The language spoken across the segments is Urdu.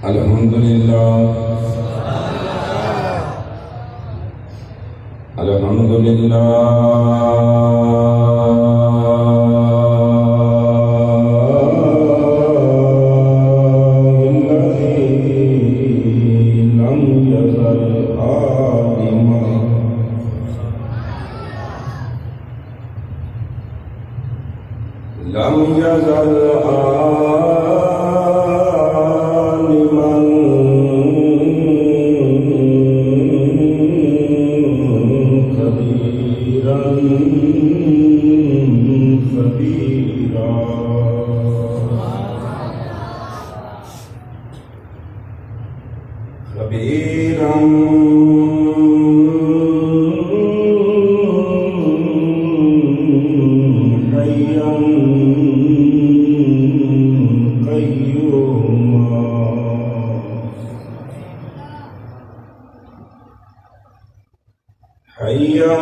الحمدللہ الحمدللہ لم يزل عالما كبيرا خبيرا خبيرا حيا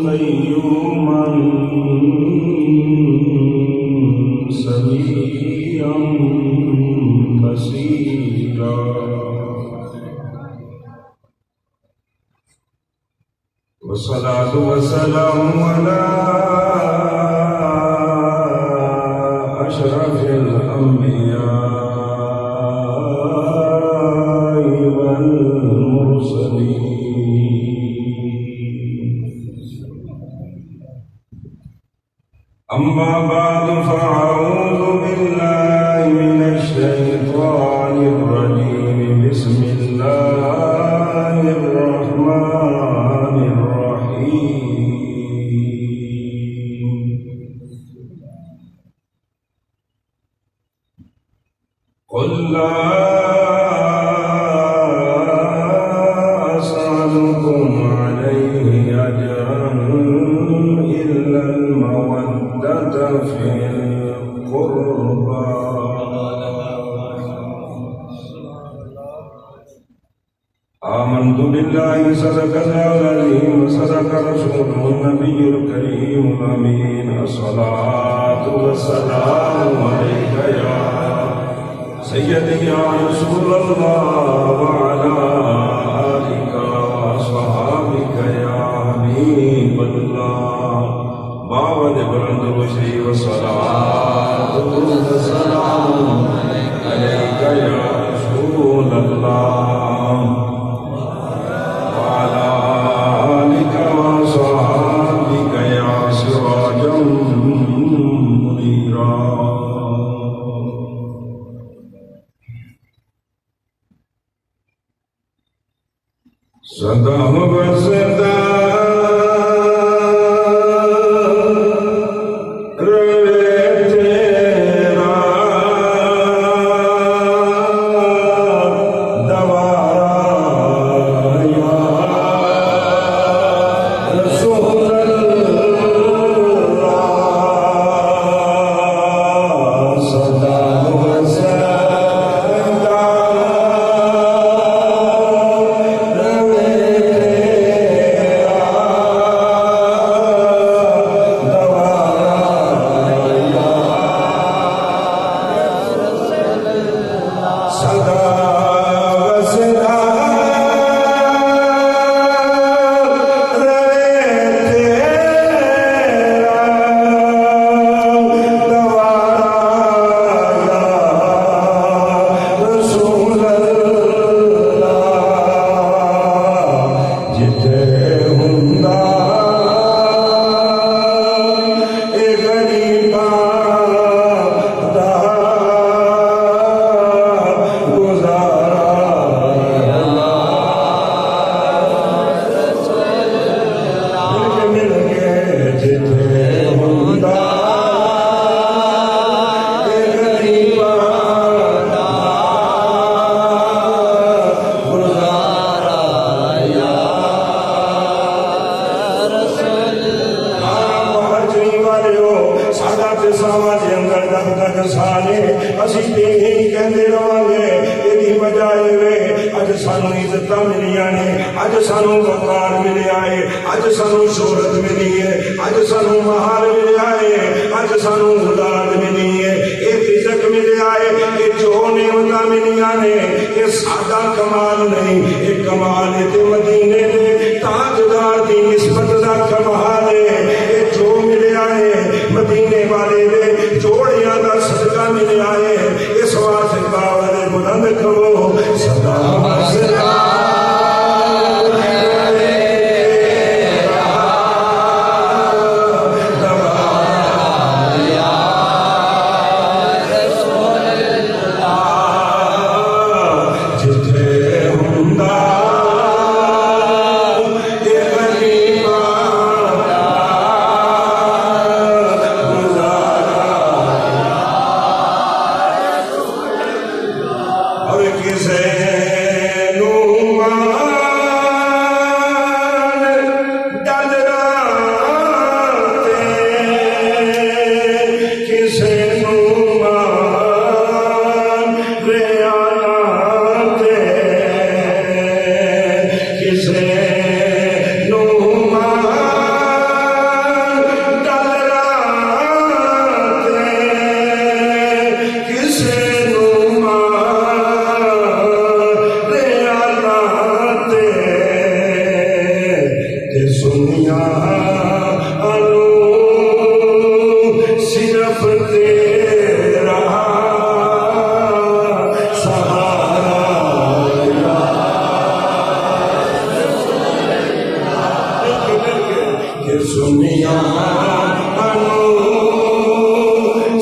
قيوما سميعا بصيرا والصلاة والسلام على أشرف الأنبياء أما بعد فأعوذ بالله من الشيطان الرجيم بسم الله الرحمن الرحيم قل لا أسألكم عليه أجرا إلا المودة في القربى آمنت بالله صدق الله العظيم وصدق رسوله النبي الكريم الأمين الصلاة والسلام عليك يا سيدي يا رسول الله وعلى آلك وأصحابك يا حبيب الله باود بلند وشری والصلاة والسلام عليك يا رسول الله وعلى آلك وأصحابك يا سراجا منيرا صدا وصدا سانو عزت ملیا نے، اج سانو وقار ملیا ہے، اج سانو شہرت ملی ہے، اج سانو مہار ملیا ہے، اج سانو اولاد ملی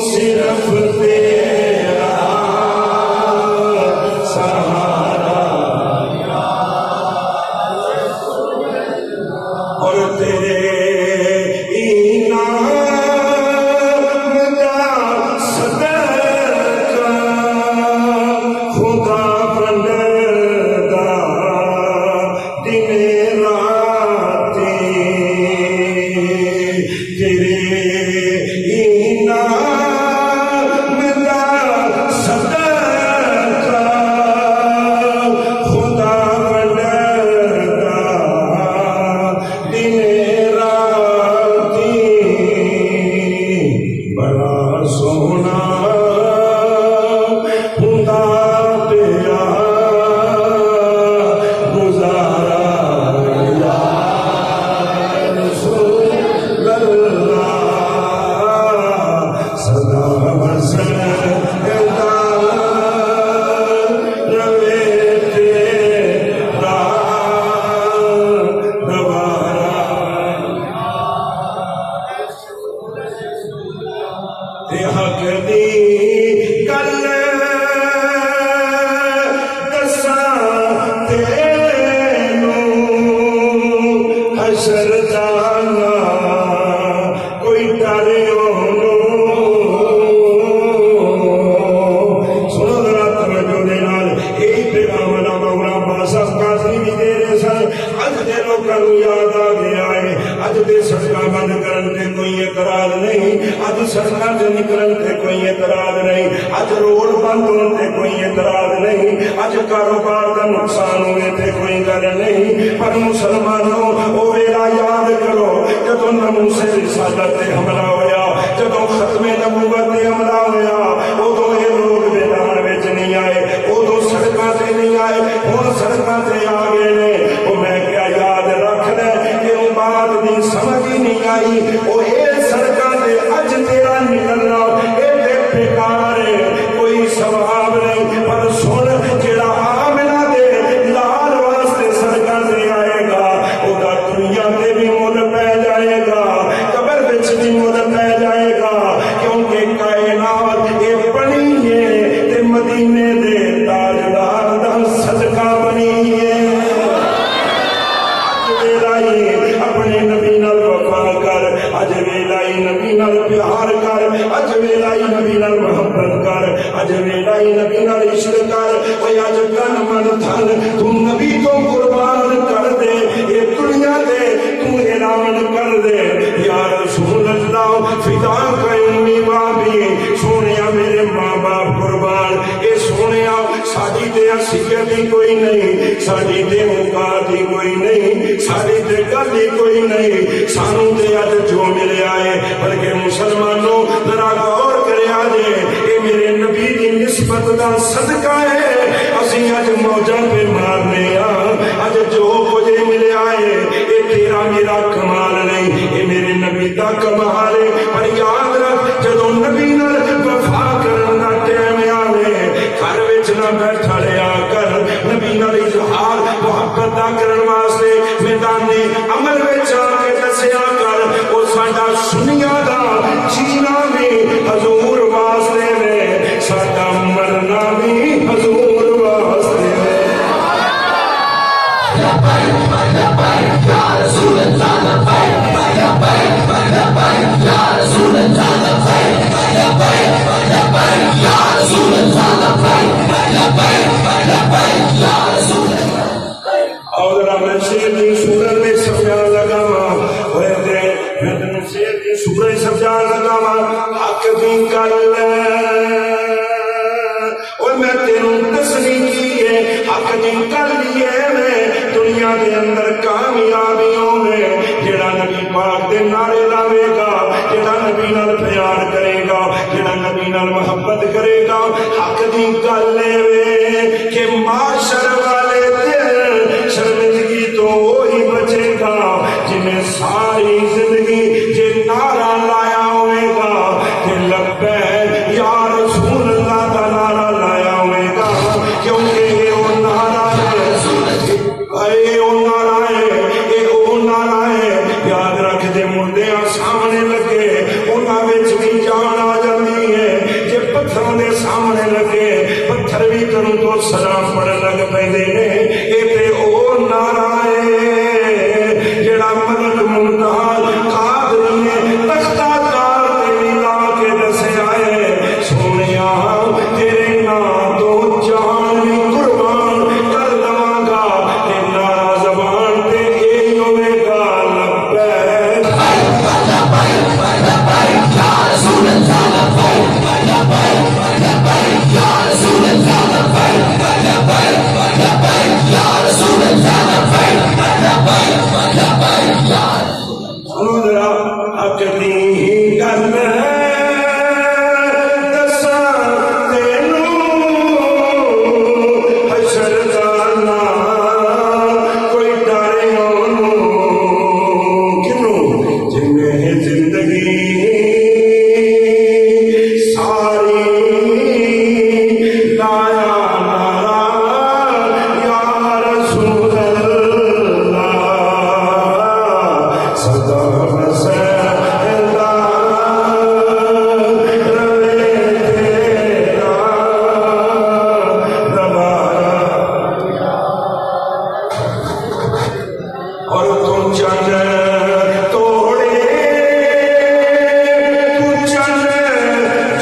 صرف تیرا سہارا اور تیرے انعام کا صدقہ خدا بندہ دن رات تیرے انعام کا صدقہ خدا بندہ دن رات بڑا سونا خدا تیرا گزارا یا رسول اللہ صدا وسلم روے تیرا دوبارہ حق دی گل دساں تینوں حشر جانا کوئی ڈرے سنو ذرا توجہ دے نال یہی پیغام نا مولا عباس قاضی بھی دے رہے سن اج دے لوکاں نوں یاد آ گیا ہے اج دے صدقہ بند کرن تے کوئی اعتراض نہیں اج صدقہ تے نکلن تے کوئی اعتراض نہیں اج روڈ بند ہون تے کوئی اعتراض نہیں اج کاروبار دا نقصان ہونے تے کوئی گل نہیں پر مسلمانوں او ویلا یاد کرو جدوں ناموسے رسالت تے حملہ ہویا جدوں ختم نبوت تے حملہ ہویا اودوں یہ لوگ میدان وچ نہیں آئے اودوں سڑکاں تے نہیں آئے ہن سڑکاں تے آ گئے نے او میں کیا یاد رکھ لے کہ او بات دی سمجھ ہی نہیں آئی او اے سڑکاں تے اج تیرا نکلنا اے تے بیکار ہے کوئی ثواب نہیں پر سن جڑا آمنہ دے لال واسطے سڑکاں تے آئے گا او دا دنیا تے بھی مول پہ جائے گا قبر وچ بھی مول پہ جائے گا کیونکہ کائنات اے بنی ہے تے مدینے دے تاجدار دا صدقہ بنی ہے اپنے نبی نال وفا کر اج ویلائی نبی نال پیار کر اج ویلائی نبی نال محبت کر اج ویلائی نبی نال عشق کر اوے اج تن من دھن تو نبی تو قربان کر دے اے دنیا دے تو اعلان کر دے یا رسول اللہ فدا کا امی بابی سونیا میرے ماں باپ قربان اے سونیا ساڈی تے حیثیت ہی کوئی نہیں ساڈی تے اوقات ہی کوئی نہیں ساڈی تے گل ہی کوئی نہیں سانو تے اج جو ملیا ہے بلکہ مسلمانوں ذرا غور کریا جے اے میرے نبی دی نسبت دا صدقہ ہے اسی اج موجاں پہ مارنے اج جو کچھ ملیا ہے اے تیرا میرا کمال نہیں اے میرے نبی دا کمال ہے پر یاد رکھ جدوں نبی نال وفا کرن دا ٹائم آوے گھر وچ نہ بیٹھا رہیا کر نبی نال اظہار محبت دا کرن واسطے میدان عمل وچ آ کے دسیا کر او ساڈا سنیا دا جینا بھی حضور واسطے نے ساڈا مرنا بھی حضور واسطے نے یا رسول اللہ یا رسول اللہ یا رسول اللہ اور میں شیر کی سورت میں سمجھا لگا ہوئے تھے میں تمہیں شیر کی سورت سمجھا لگا حق دی گل اور میں تینوں دسنی کی ہے حق دی گل یہ میں دنیا کے اندر کامیابیوں میں جڑا نبی پاک دے نعرے لاوے گا جڑا نبی نال پیار کرے گا جڑا نبی نال محبت کرے گا حق دی گل وے کہ معاشر والے دل شرمندگی تو وہی بچے گا جنہیں ساری زندگی جے نعرہ لایا ہوئے گا کہ لبیک یا رسول اللہ کا نعرہ لایا ہوئے گا کیونکہ یہ وہ نعرہ ہے اے وہ نعرہ ہے یاد رکھ دے مردے آسام سامنے لگے انہاں وچ بھی جان آ جاندی ہے، جے پتھراں دے سامنے لگے پتھر بھی تینوں تو سلام پڑھن لگ پیندے نے۔ اے تے او نعرہ ہے جڑا ملک ممتاز قادر نے تختہ کار تے بھی لا کے دسیا ہے، سونیا تیرے نام تو جان بھی قربان کر لواں گا، تے نعرہ زبان تے اے ہوے گا لبیک یا رسول اللہ لبیک لبیک یا رسول اللہ لبیک لبیک یا رسول اللہ لبیک لبیک لبیک یا سنو ذرا حق دی گل دساں تینوں حشر دا نہ کوئی ڈرے اونوں کنوں جنہیں زندگی ساری لایا نعرہ یا رسول اللہ صدا مسیدہ روے تیرا دوبارہ اور تم چند توڑے تو چند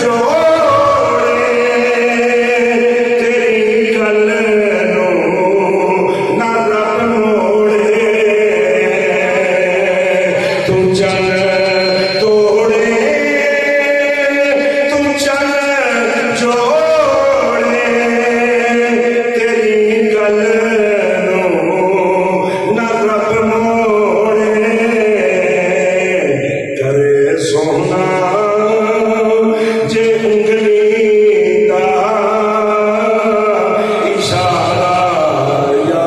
جوڑے تیری گل نو نہ رب موڑے، تو چند توڑے تو چند جوڑے تیری گل نو نہ رب موڑے، کرے سونا جے انگلی دا اشارہ یا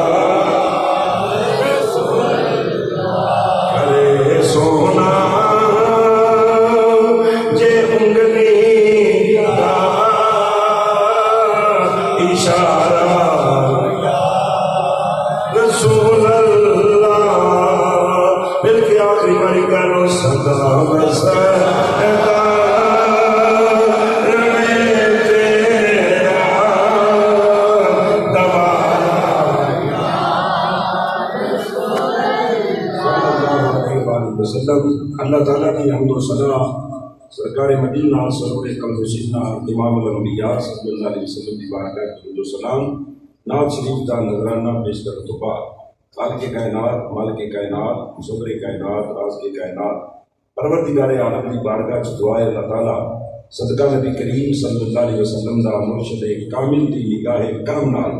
کرے سونا جے انگلی دا اشارہ رسول اللہ، بلکہ آخری باری کرو صدا مسیدہ روے تیرا دوبارہ۔ وسلم اللہ تعالیٰ کی حمد و ثنا سرکار مدینہ سرور قلب سیدنا امام الانبیاء صلی اللہ علیہ وسلم کی بارگاہ میں درود و سلام نعت شریف کا نذرانہ پیش کر تو بعد خالق کائنات، مالک کائنات، مصور کائنات، راز کے کائنات، پروردگار عالم کی بارگاہ چ دعائے اللہ تعالیٰ صدقہ نبی کریم صلی اللہ علیہ وسلم دا مرشد کامل دی نگاہ کرم نال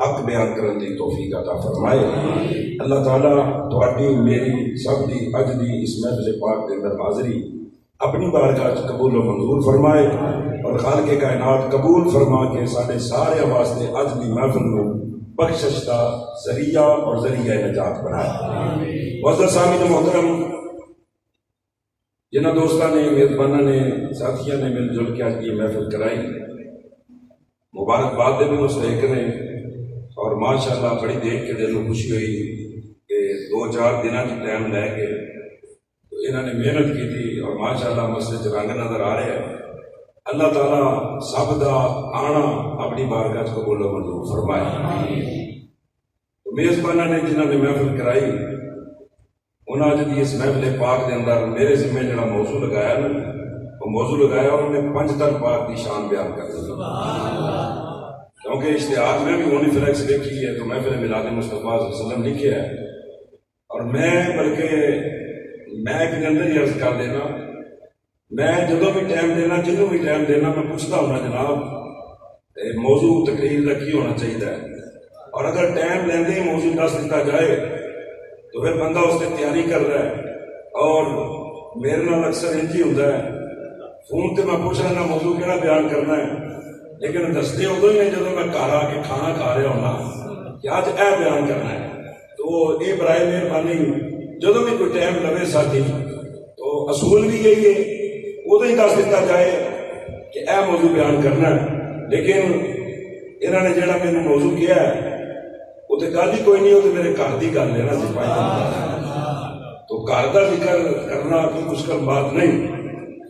حق بیان کرن دی توفیق عطا فرمائے۔ اللہ تعالیٰ تہاڈی میری سب دی اج دی اس محفل پاک دے اندر حاضری اپنی بارگاہ چ قبول و منظور فرمائے، اور خالق کائنات قبول فرما کے سارے سارے واسطے اج دی محفل کو بخشش کا ذریعہ اور ذریعہ نجات بنائے۔ معزز سامعین محترم، جنہ دوستوں نے، میزبانوں نے، ساتھیوں نے مل جل کے آج کی محفل کرائی، مبارکباد دے بھی مستحق نے، اور ماشاءاللہ بڑی دیکھ کے دل کو خوشی ہوئی کہ 2-4 دنوں کی ٹائم لے کے تو انہوں نے محنت کی تھی، اور ماشاءاللہ مسجد رنگ نظر آ رہے ہیں۔ اللہ تعالیٰ سب دا آنا اپنی بارگاہ قبول و منظور فرمائے۔ تو میزبانوں نے جنہوں نے محفل کرائی، انہوں نے جدی اس محفل پاک دے اندر میرے ذمہ جڑا موضوع لگایا نا، وہ موضوع لگایا انہوں نے 5 تن پاک کی شان بیان کر دی، کیونکہ اشتہار میں بھی ہونی فلیکس لکھی ہے تو محفل میلاد مصطفیٰ صلی اللہ علیہ وسلم لکھے ہے، اور میں ایک اندر ہی عرض کر دینا، میں جدو بھی ٹائم دینا، جنوں بھی ٹائم دینا، میں پوچھتا ہوں جناب موضوع تقریر کا کی ہونا چاہیے، اور اگر ٹائم لیندے ہی موضوع دس دیتا جائے تو پھر بندہ اس کی تیاری کر رہا ہے، اور میرے نال اکثر انج ہی ہوتا ہے، فون تے میں پوچھ رہا موضوع کہڑا بیان کرنا ہے، لیکن دستے ادو ہی نے جب میں گھر آ کے کھانا کھا رہا ہونا کہ آج اے بیان کرنا ہے۔ تو یہ برائے مہربانی جدو بھی کوئی ٹائم لگے ساتھی تو اصول بھی یہی ہے، ادو ہی دس دیتا جائے کہ اے موضوع بیان کرنا ہے، لیکن انہوں نے جڑا میرے موضوع کیا ہے وہ تو گل ہی کوئی نہیں، وہ تو میرے گھر کی گل ہے نا سپاہی، تو گھر کا ذکر کرنا کوئی مشکل بات نہیں.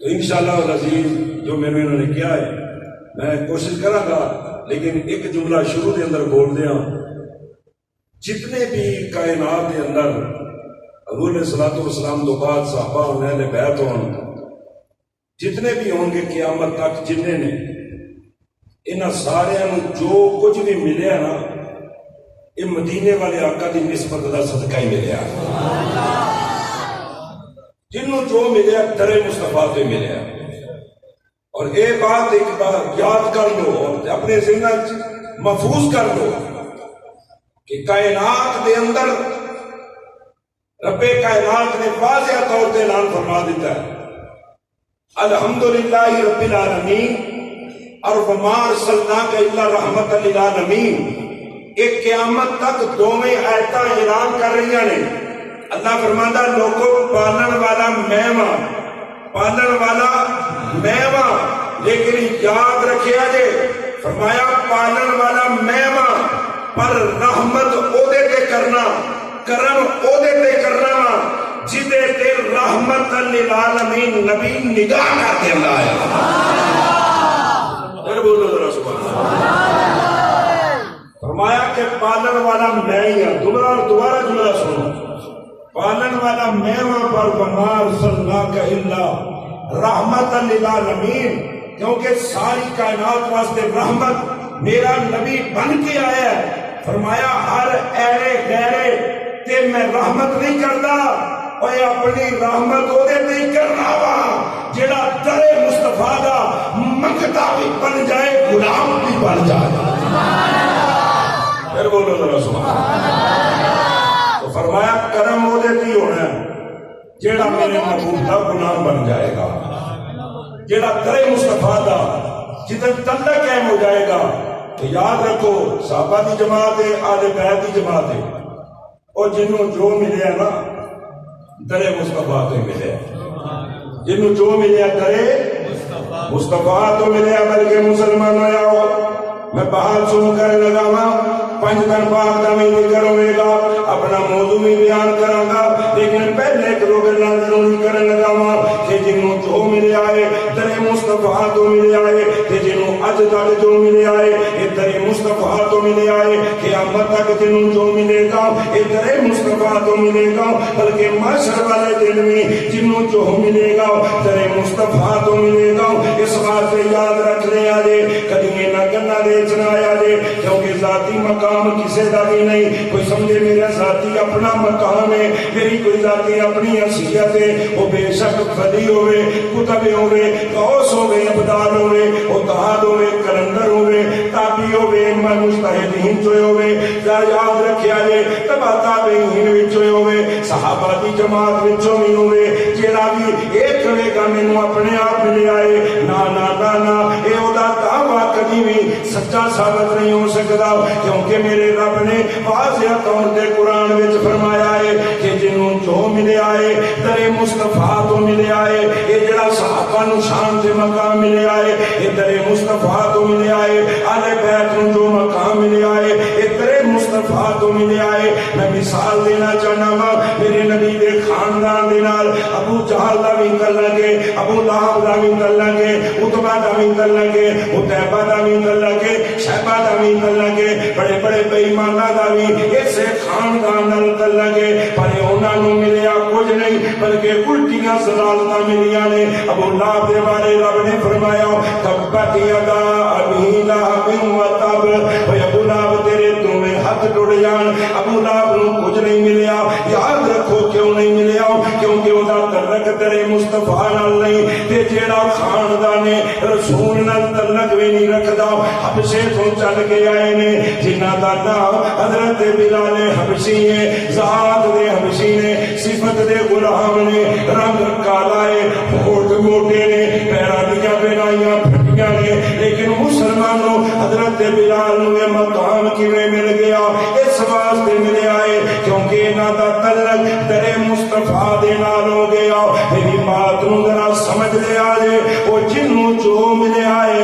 تو انشاءاللہ العزیز جو میں نے انہوں نے کیا ہے میں کوشش کروں گا، لیکن ایک جملہ شروع کے اندر بول دیا. جتنے بھی کائنات کے اندر حضور علیہ الصلوۃ والسلام تو بعد صحابہ ہونے اہل بیت ہون، جتنے بھی ہوں گے قیامت تک جننے نے، انہاں سارے جو کچھ بھی ملے نا یہ مدینے والے آقا کی نسبت کا صدقہ ہی ملیا. جنوں جو ملیا در مصطفیٰ پہ ملیا. اور یہ بات ایک بار یاد کر لو اور اپنے ذہن محفوظ کر لو کہ کائنات کے اندر رب کائنات نے واضح طور پہ اعلان فرما دیتا ہے الحمدللہ رب العالمین اور وما ارسلناک الا رحمت للعالمین. ایک قیامت تک دونوں آیتاں اعلان کر رہی ہیں. اللہ فرماتا لوگوں پالن والا میں ماں، پالن والا میں ماں، لیکن یاد رکھیا جے فرمایا پالن والا میں ماں پر رحمت او دے تے کرنا، کرم او دے تے کرنا وا جدے تے رحمت للعالمین نبی نگاہ کر کے لایا. بولو ذرا سبحان اللہ. فرمایا کہ پالن والا میں ہی ہوں. دوبارہ جملہ سنو، پالن والا میں وہاں پر وما ارسلناک الا رحمت للعالمین، کیونکہ ساری کائنات واسطے رحمت میرا نبی بن کے آیا ہے. فرمایا ہر ایرے غیرے تے میں رحمت نہیں کرتا، اور اپنی رحمت وہ دے کرنا وا جڑا در مصطفیٰ دا منگتا بھی بن جائے غلام بھی بن جائے. پھر بولو ذرا سبحان اللہ. تو فرمایا کرم وہ دیتی ہونا ہے جیڑا میرے محبوب دا غلام بن جائے گا، جیڑا در مصطفیٰ دا جدن تلہ قائم ہو جائے گا. تو یاد رکھو صحابہ دی جماعت ہے، آل بیت دی جماعت ہے، اور جنہوں جو ملے نا در مصطفیٰ تو ملے، جنہوں جو ملے در مصطفیٰ تو ملے. بلکہ مسلمان ہویا ہو میں بحال سن کر لگا ماں پنج دن پاک دا میں ذکر ہوئے گا، اپنا موضوع بھی بیان کروں گا، لیکن پہلے ایک دو گلاں ضروری کرنے لگا ماں کہ جنہوں جو ملے آئے در مصطفیٰ تو ملے آئے، کہ جنہوں اج تک جو ملے آئے یہ در مصطفیٰ تو ملے آئے، قیامت تک جنہوں جو ملے گا یہ در مصطفیٰ تو ملے گا. بلکہ محشر والے دن میں جنہوں جو ملے گا در مصطفیٰ تو ملے گا. اس بات سے یاد رکھ لے آجے کدی نہ کرنا دیچنا آیا جے، کیونکہ ذاتی مقام کسے دا بھی نہیں. کوئی سمجھے میرا ذاتی اپنا مقام ہے، میری کوئی ذاتی اپنی حیثیت ہے. وہ بے شک فلی ہوئے، کتب ہوئے، غوث ہوئے، ابدال ہوئے، اتحاد ہوئے، کلندر ہوئے، تابی ہوئے، امام مجتہدین چوئے ہوئے. یاد رکھیا جے تبا تابعین وچوئے ہوئے، صحابہ دی جماعت وچوں بھی ہوئے. جیڑا بھی ایک ہوئے گا مینوں اپنے آپ ملے آئے نا نا نا نا اے او دا دعویٰ کبھی بھی سچا ثابت نہیں ہو سکتا، کیونکہ میرے رب نے واضح طور تے قرآن وچ فرمایا ہے کہ جنہوں جو ملے آئے در مصطفیٰ تو ملے آئے. یہ جڑا صحابہ نو شان تے مقام ملے آئے یہ در مصطفیٰ تو ملے آئے. آل بیت نو جو مقام ملے آئے یہ در مصطفیٰ تو ملے آئے. میں مثال دینا چاہنا وا میرے نبی دے خاندان دے نال ابو جہل دا بھی کر لگے، ابو لہب دا بھی کر لگے، عتبہ دا بھی کر لگے، عتیبہ دا بھی کر لگے، شیبہ دا بھی کر لگے، بڑے بڑے بے ایمانہ دا بھی اسے خاندان نال کر لگے. پر انہاں نو ملیا کچھ نہیں بلکہ الٹیاں سزاں ملیاں نے. ابو لہب دے بارے رب نے فرمایا تبت یدا ابی لہب وتب، اے ابو لہب تیرے دونوں ہاتھ ٹوٹ جان. ابو لہب نو کچھ نہیں ملیا. یاد رکھو کیوں نہیں ملیا؟ کیونکہ وہ تعلق تیرے مصطفیٰ نال نہیں. تے جیڑا خاندان رسول نال تعلق بھی نہیں رکھدا حبشے تو چل کے آئے نے، جنہاں دا نام حضرت بلال حبشی ہے، ذات دے حبشی نے، صفت دے غلام نے، رنگ کالا ہے، ہونٹ موٹے نے، پیراں دیاں بنائیاں پھٹیاں نے، لیکن مسلمانوں حضرت بلال نو یہ مقام کیویں مل گیا؟ اس واسطے ملے آئے کیونکہ انہاں دا تعلق تیرے مصطفیٰ دے نال ہو گیا. میری بات نو ذرا سمجھ لے آجے وہ جنوں جو ملے آئے،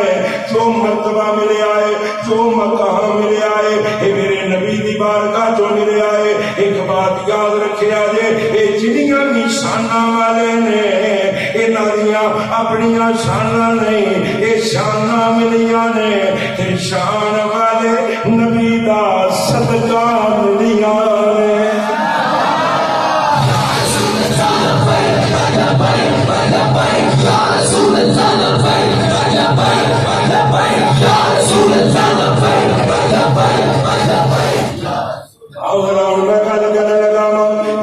جو مرتبہ ملے آئے، جو مقام ملے آئے، اے میرے نبی دی بارگاہ جو ملے آئے. ایک بار بات یاد رکھیا جے اے جنیاں بھی شاناں والے نے انہاں دیاں اپنیاں شاناں نہیں اے شاناں ملیاں نے تے شان والے نبی دا صدقہ ملیاں نے اور میں گل کرنے لگا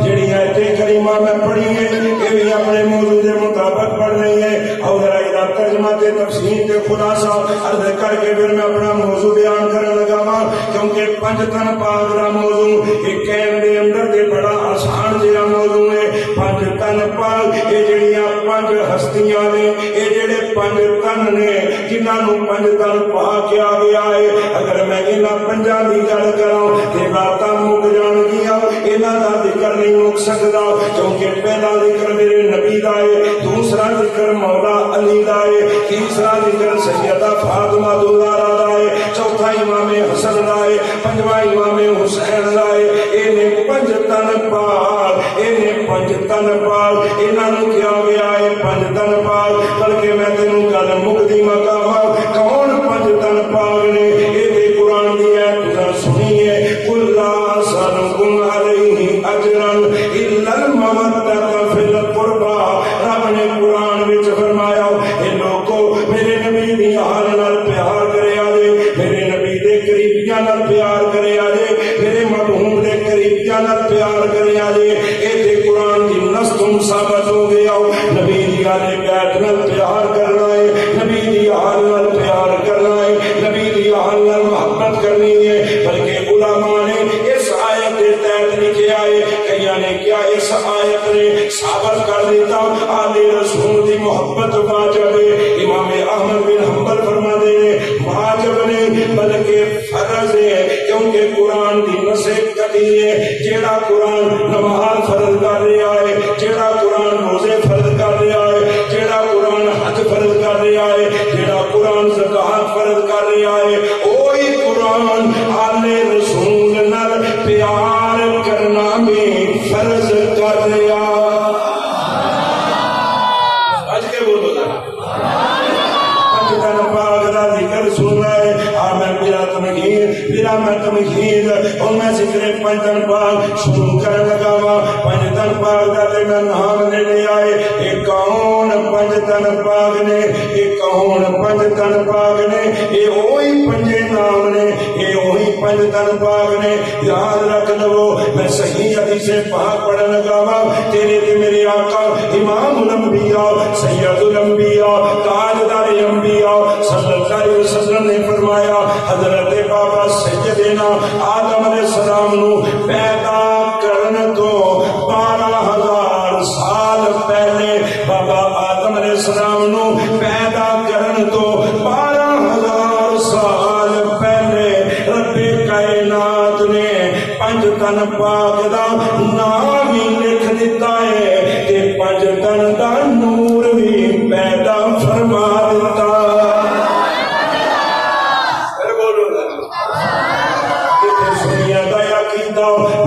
جڑی آیت کریمہ میں پڑھی ہے یہ بھی اپنے موضوع کے مطابق پڑھ رہی ہے اور ذرا ترجمہ تے تفسیر تے خلاصہ عرض کر کے پھر میں اپنا موضوع بیان کرنے لگا کیونکہ پنج تن پاک دا موضوع یہ کہن دے اندر تے بڑا آسان جہا موضوع ہے پنج تن پاک یہ جڑیاں پنج ہستیاں نے یہ جڑے پنج تن نے جنہاں نو پنج تن پاک کیا گیا ہے اگر میں انہاں پنجاں دی گل کراں تے باتاں مک جان گیا انہاں دا ذکر نہیں مک سکدا کیونکہ پہلا ذکر میرے نبی دا ہے دوسرا ذکر مولا علی دا ہے تیسرا ذکر سیدہ فاطمہ زہرا دا ہے چوتھا امام حسن دا ہے پنجواں امام حسین دا ہے انہیں پنج تن پاک انہیں پنج تن پاک انہاں نو کیا گیا ہے پنج تن پاک بلکہ میں تینوں گل مکدی مقام کون پنج تن پاک نے یہ قرآن دی ہے تساں سنی ہے قل لا اسألکم علیہ اجرا الا المودۃ فی القربى رب نے قرآن وچ فرمایا اے لوگو میرے نبی دی حال نال پیار کریا جے میرے نبی دے قریبیاں نال پیار کریا جے میرے مرحوم دے قریبیاں نال پیار کریا جے اے تے قرآن دی نص تم ثابت ہو گیا نبی دی آل بیت نال پیار کرنا ہے نبی دی حال نال پیار کرنا ہے نبی دی حال نال محبت کرنی ہے بلکہ علماء نے اس آیت کے تحت لکھا ہے کئیاں نے کیا اس آیت نے ثابت کر دیتا آل رسول دی محبت واجب ہے امام احمد بن حنبل فرماتے ہیں واجب نہیں بلکہ فرض ہے کیونکہ قرآن دی نص کٹی ہے جیڑا قرآن نماز فرض کر رہا ہے جیڑا قرآن روزے فرض کر رہا ہے جیڑا قرآن حج فرض کر رہا ہے جیڑا قرآن زکات فرض کر رہا ہے وہی قرآن آل رسول نال پیار کرنا بھی فرض کر رہا آج کے بولو پنج تن پاک دا ذکر سننا ہے میں بلا میں تمہید اور میں ذکر پنج تن پاک شروع کرنے لگا وا پنج تن پاک دا تے میں نام لے لے آئے اے کون پنج تن پاک نے اے کون پنج تن پاک نے اے وہی پنجے نام نے اے وہی پنج تن پاک نے یاد رکھ لو میں صحیح حدیث پاک پڑھنے لگا وا تیرے تے میرے آقا امام الانبیاء سید الانبیاء تاجدار انبیاء صلی اللہ علیہ وسلم نے فرمایا حضرت بابا سیدنا آدم علیہ السلام نو پیدا کرنے تو 12,000 سال پہلے بابا آدم علیہ السلام نو پیدا کرنے تو 12,000 سال پہلے رب کائنات نے پنج تن پاک دا نام ہی لکھ دیتا ہے کہ پنج تن دا نور بھی پیدا فرما دیتا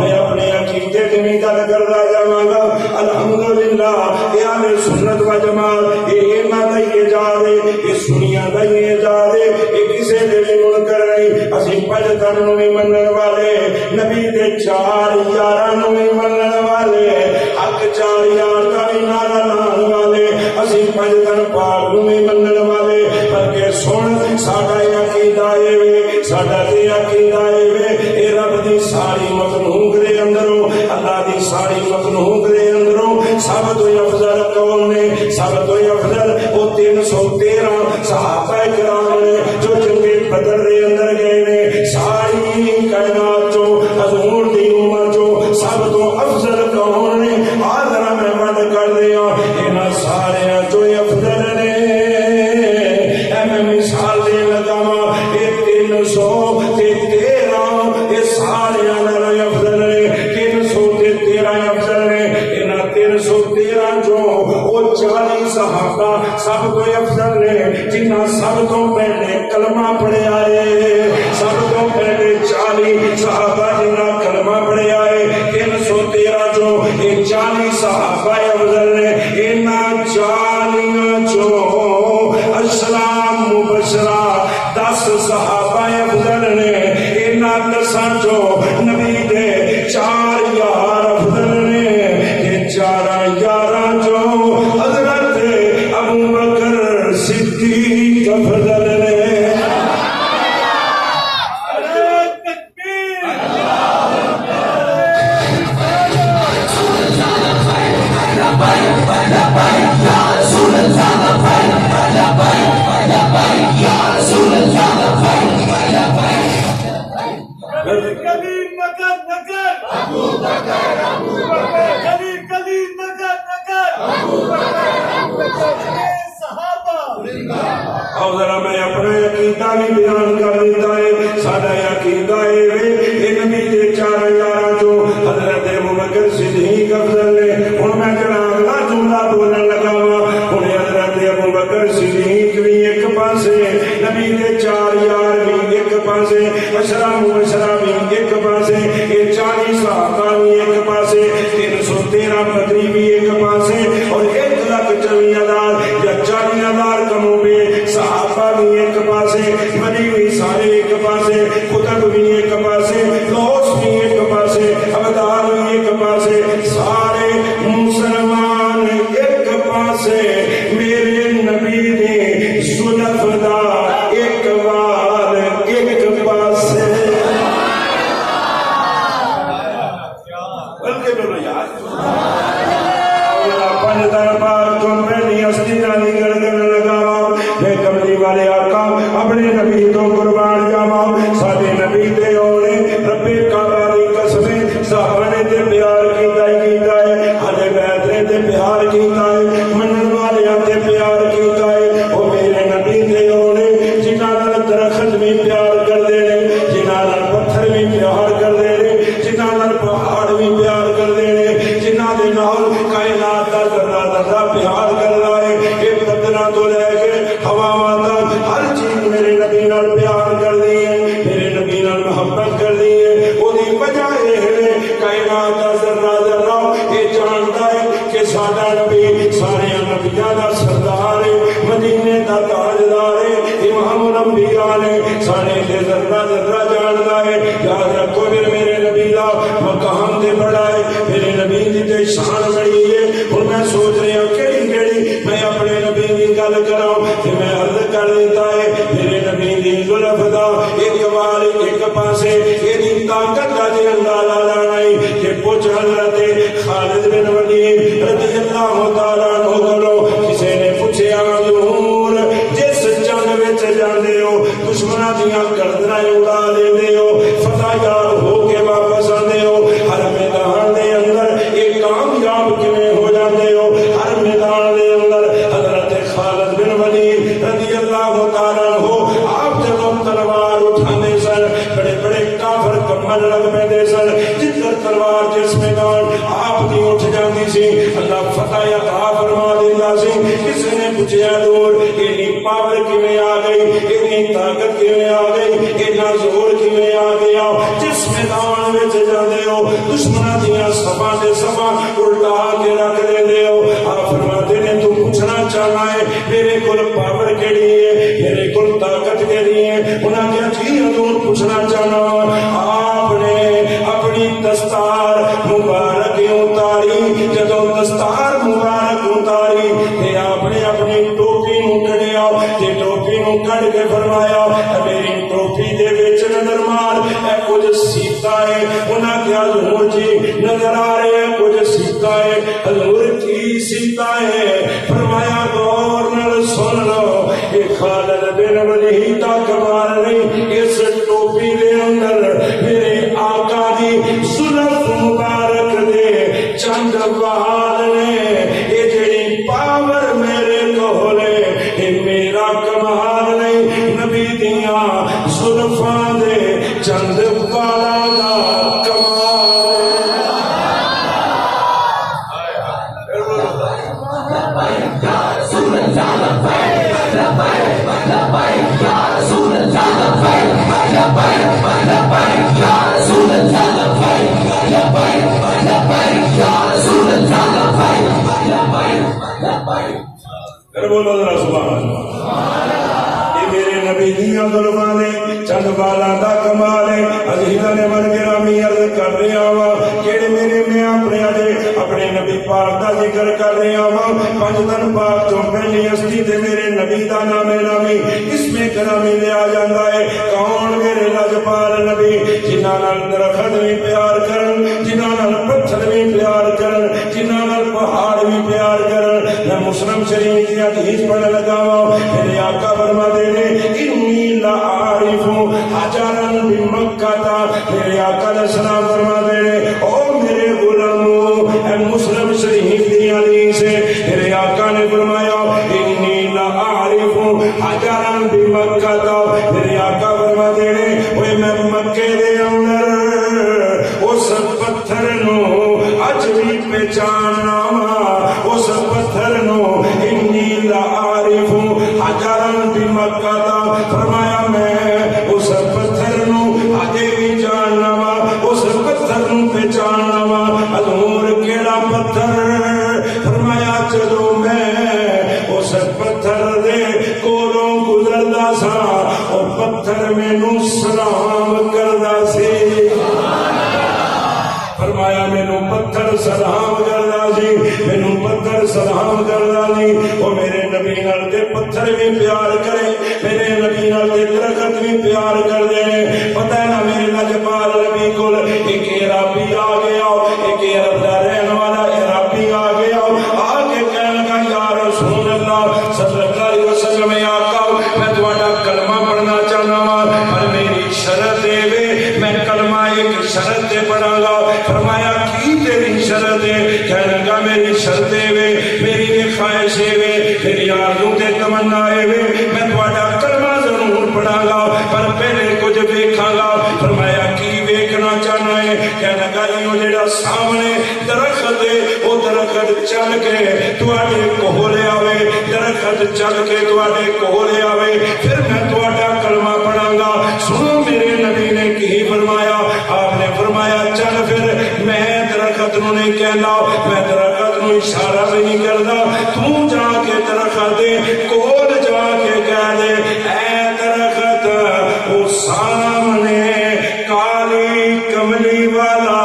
میں اپنے عقیدے کی بھی گل کرتا جاواں گا الحمدللہ یہ اہل سنت و جماعت یہ انہاں دا ہی اعجاز ہے یہ سنیاں دا ہی اعجاز ہے یہ کسے دے بھی منکر نہیں اسی پنج تن نو بھی منن والے نبی دے 4 یاراں نو بھی منن والے حق 4 یار دا بھی نعرہ لانے والے اسی پنج تن پاک نو بھی منن والے بلکہ سن ساڈا عقیدہ اے ساڈا تے عقیدہ اے رب دی ساری مخلوق دے اندروں اللہ دی ساری مخلوق دے اندروں سب تو افضل کون نے سب تو افضل وہ 313 صحابہ کرام نے جو جنگے بدر دے اندر گئے نے ساری کائنات جو حضور دی امت جو سب تو افضل کون نے آدھرا میں بند کر دیا انہاں سارے جو افضل نے میں مثال دے لگا یہ 313 یہ سارے افضل نے 313 افضل نے انہاں 313 جو وہ 40 صحابہ سب تو افضل نے جنہاں سب تو پہلے کلمہ پڑھیا ہے سب تو پہلے 40 صحابہ جنہاں کلمہ پڑھیا ہے 313 صحابہ افضل نے انہاں 40 چوں اسلام مبشرہ 10 صحابہ افضل نے انہاں 10 چوں نبی دے 4 یار افضل نے تے 4 یاراں چوں حضرت ابو بکر صدیق افضل نے اور ذرا میں اپنا عقیدہ بھی بیان کر دیتا ہے ساڈا عقیدہ ہے نبی دے 4 یاراں چوں حضرت ابو بکر صدیق افضل نے ہن میں جڑا اگلا جملہ بولن لگا ہن حضرت ابو بکر صدیق بھی ایک پاسے نبی دے 4 یار بھی ایک پاسے عشرہ مبشرہ بھی ایک پاسے یہ 40 صحابہ بھی ایک پاسے 313 بدری بھی ایک پاسے اور 1,24,000 یا 40,000 کموں پہ صحابہ بھی ایک پاسے بنی ہوئی سارے ایک پاسے قطب بھی ایک پاسے لوس بھی ایک پاسے ابدال بھی ایک پاسے سارے مسلمان ایک پاسے میرے نبی نے سلف دا ایک وال ایک پاسے بلکہ بولو یار پنج دربار تم پہلی ہستی نالی گردن لگاؤ میں کملی والے آقا اپنے نبی تو قربان جاؤ سارے نبی دے اونے رب کعبہ دی قسمیں صحابہ نے تے پیار کیتا ہے ہلے بیت نے تے پیار کیتا ہے منن والے تے پیار کیتا ہے او میرے نبی دے اونے جنہاں نال درخت بھی پیار کر دے نے جنہاں نال پتھر بھی پیار کر دے نے جنہاں نال پہاڑ بھی پیار کر دے نے جنہاں دے نال کائنات دا ذرہ ذرہ پیار کر رہا ہے یہ بدنا تو لے کے ہواواں تک ہر چیز میرے نبی نال پیار کر دی ہے میرے نبی نال محبت کر دی ہے وہ دی وجہ یہ ہے کائنات دا ذرہ ذرہ یہ جانتا ہے کہ ساڈا نبی سارے نبیاں دا سردار ہے مدینے دا تاجدار ہے امام الانبیاء نے سارے دے ذرہ ذرہ جانتا ہے یاد رکھو میرے نبی دا مقام تے بڑا ہے میرے نبی دی تے شان بڑی ہے اور میں سوچ رہا کیڑی میں اپنے نبی دی گل کراں کہ میں عرض کر دیتا ہے میرے نبی دی زلف دا ایک وال ایک پاسے ایدی طاقت دا جے اندازہ لانا ہے کہ پوچھ حضرت خالد بن ولید رضی اللہ تعالیٰ عنہ کولو کسے نے پوچھیا حضور جس جنگ وچ جاندے ہو دشمناں دیاں گردناں اڑا لیندے ہو فتح یاب ہو کے واپس آندے ہو ہر میدان دے اندر ایک کامیاب کیویں ہو جاندے ہو ہر میدان دے اندر حضرت خالد بن ولید رضی اللہ تعالیٰ عنہ آپ جب تلوار اٹھاندے سن بڑے بڑے کافر کمر لگ پیندے سن جدھر تلوار جس میدان آپ دی اٹھ جاندی سی اللہ فتح عطا فرما دیندا سی کسی نے پوچھیا دور اتنی پاور کیویں آ گئی اتنی طاقت کیویں آ گئی اتنا زور کیویں آ گیا جس میدان وچ جاندے ہو دشمناں دیاں صفاں دے صفاں الٹا کے رکھ دیندے ہو آپ فرماتے نے تو پوچھنا چاہنا ہے میرے کول پاور کیڑی ہے میرے کول طاقت کیڑی ہے انہاں کیا جی حضور پوچھنا چاہنا آپ نے اپنی دستار مبارک اتاری جدوں دستار مبارک اتاری تے آپ نے اپنی ٹوپی نو کڈیا تے ٹوپی نو کڈ کے فرمایا میری ٹوپی دے وچ نظر مار اے کچھ سیتا ہے انہاں کیا حضور جی نظر آ رہے ہیں کچھ سیتا ہے حضور کی سیتا ہے فرمایا غور نال سن لو یہ خالد بن ولید دا کمال نہیں اس ٹوپی دے اندر میرے آقا دی زلف مبارک دے چند وال نے یہ جڑی پاور میرے کولے یہ میرا کمال نہیں نبی دیاں زلفاں دے چند والاں دا کمال رسول اللہ پھر بولو ذرا سبحان اللہ۔ یہ میرے نبی دیاں ظلماں نے چند بالاں دا کمال ہے۔ عزیزاں نے من گرامی عرض کر رہا ہاں کہ میرے میں اپنے نبی پاک دا ذکر کر رہا ہاں۔ پنج تن پاک تو پہلی ہستی تے میرے نبی دا نام نامی اس میں کرامی لیا جاتا ہے۔ کون میرے لجپال نبی جنہاں نال درخت بھی پیار کرن، جنہاں نال پتھر بھی پیار کرن، جنہاں نال پہاڑ بھی پیار کرن۔ میں مسلم شریف کی حدیث پڑھنے لگا ہوں، میرے آقا فرما دے انی لعارف حجرا بمکہ، میرے آقا علیہ السلام فرما دے او میرے غلامو، اے مسلم شریف کی حدیث ہے، میرے آقا نے فرمایا انی لعارف حجرا بمکہ، میرے آقا فرما دے اوے میں مکے دے اندر اس پتھر نو اج بھی پہچاننا وا، اس پتھر نو انی لعارف حجرا بمکہ، فرمایا میں اس پتھر نو اجے بھی جاننا وا، اس پتھر نو پہچاننا وا۔ حضور کیڑا پتھر؟ فرمایا چلو میں اس پتھر دے کولوں گزردا سا، او پتھر مینوں سلام کردا سی۔ فرمایا مینوں پتھر سلام کردا سی، مینوں پتھر سلام کردا سی۔ او میرے نبی نال تے پتھر بھی پیار کرے، میرے نبی نال تے درخت بھی پیار کر دے۔ پتہ ہے نا میرے لجپال نبی کول ایک عربی آ گیا، ایک عرب دا رہن والا عربی آ گیا، آ کے کہنے لگا یا رسول اللہ صلی اللہ علیہ وسلم، آقا میں تہاڈا کلمہ پڑھنا چاہنا وا، پر میری شرط اے وے میں کلمہ ایک شرط تے پڑھاں گا۔ فرمایا کی تیری شرط ہے؟ کہنے لگا میری شرط اے وے، میری بھی خواہش اے وے، میری آرزو تے تمنا اے وے، میں تہاڈا کلمہ ضرور پڑھاں گا پر پہلے کچھ ویکھاں گا۔ فرمایا کی ویکھنا چاہنا ہے؟ کہنے لگا یہ جڑا سامنے درخت ہے وہ درخت چل کے تواڈے کول آوے، درخت چل کے تواڈے کول آوے، پھر میں تہاڈا کلمہ پڑھاں گا۔ سنو میرے نبی نے کی فرمایا، آپ نے فرمایا چل پھر میں درخت نو نہیں کہنا، میں درخت نو اشارہ بھی نہیں کردا، تو جا کے درخت دے کول جا کے کہہ دے اے درخت او سامنے کالی کملی والا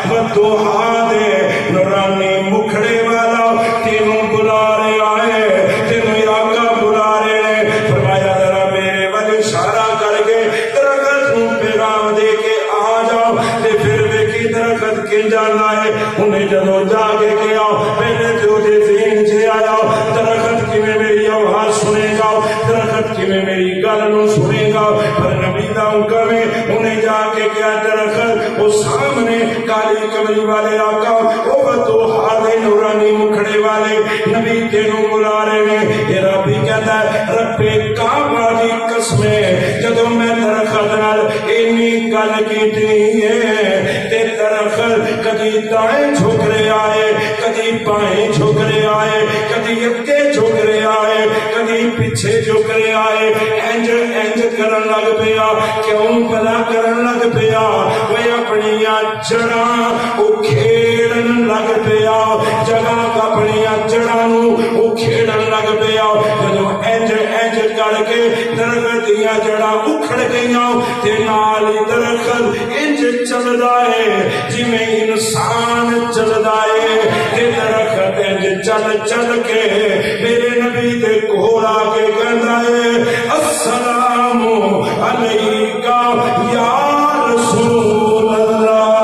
بدوہا دے نورانی مکھڑے والا تینوں بلا رہا ہے، تینوں آقا بلا رہے ہیں۔ فرمایا ذرا میرے وجہ اشارہ کر کے درخت نو پیغام دے کے آ جاؤ، تے پھر ویکھی درخت کی جانا ہے۔ انہیں جدو جا کے کیا پہلے تو دے ذہن سے آیا درخت کی میں میری آواز سنے گا، درخت کی میں میری گل نو سنے گا، پر نبی دا حکم ہے انہیں جا کے کیا درخت وہ سامنے کالی کملی والے آقا وہ بدوہا دے نورانی مکھڑے والے نبی تینوں بلا رہے ہیں۔ یہ ربی کہتا ہے رب کعبہ دی قسم جدو میں درخت نال اینی گل کیتی ہے تے درخت کدی دائیں جھک رہے آئے، کدی بائیں جھک رہے آئے، کدی اگے جھک رہے آئے، کدی پیچھے جھک رہے آئے، انج انج کرن لگ پیا، کیوں بلا کرن لگ پیا، وہ اپنیاں جڑاں اکھیڑن لگ پیا، جگہ اپنیاں جڑاں نو اکھیڑن لگ پیا۔ جدو انج انج کر کے درخت دیاں جڑاں اکھڑ گئیاں تے نال درخت انج چلدا ہے جویں انسان چلدا ہے، تے درخت انج چل چل کے میرے نبی دے کول آ کے کہندا ہے السلام علیکہ یا رسول اللہ۔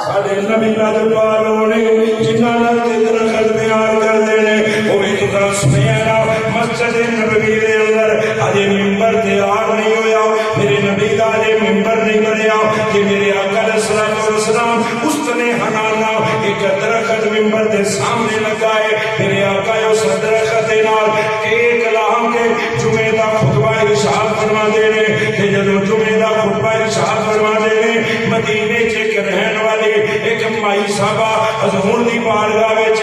ساڈے نبی لجپال نے جنہاں نال درخت بیان کر دینے وہ بھی تساں سنیا نا۔ مسجد نبوی دے اندر اجے ممبر تیار نہیں ہویا، میرے نبی دا اجے ممبر نہیں بنیا کہ میرے آقا علیہ الصلوۃ والسلام اس نے ہنانا ایک درخت ممبر دے سامنے لگا ہے، میرے آقا اس درخت دے نال ٹیک لا کے جمعے دا خطبہ ارشاد فرما دے نے کہ جدوں جمعے دا خطبہ ارشاد فرما دے نے مدینے چ ایک رہن والی ایک مائی صاحبہ حضور دی بارگاہ وچ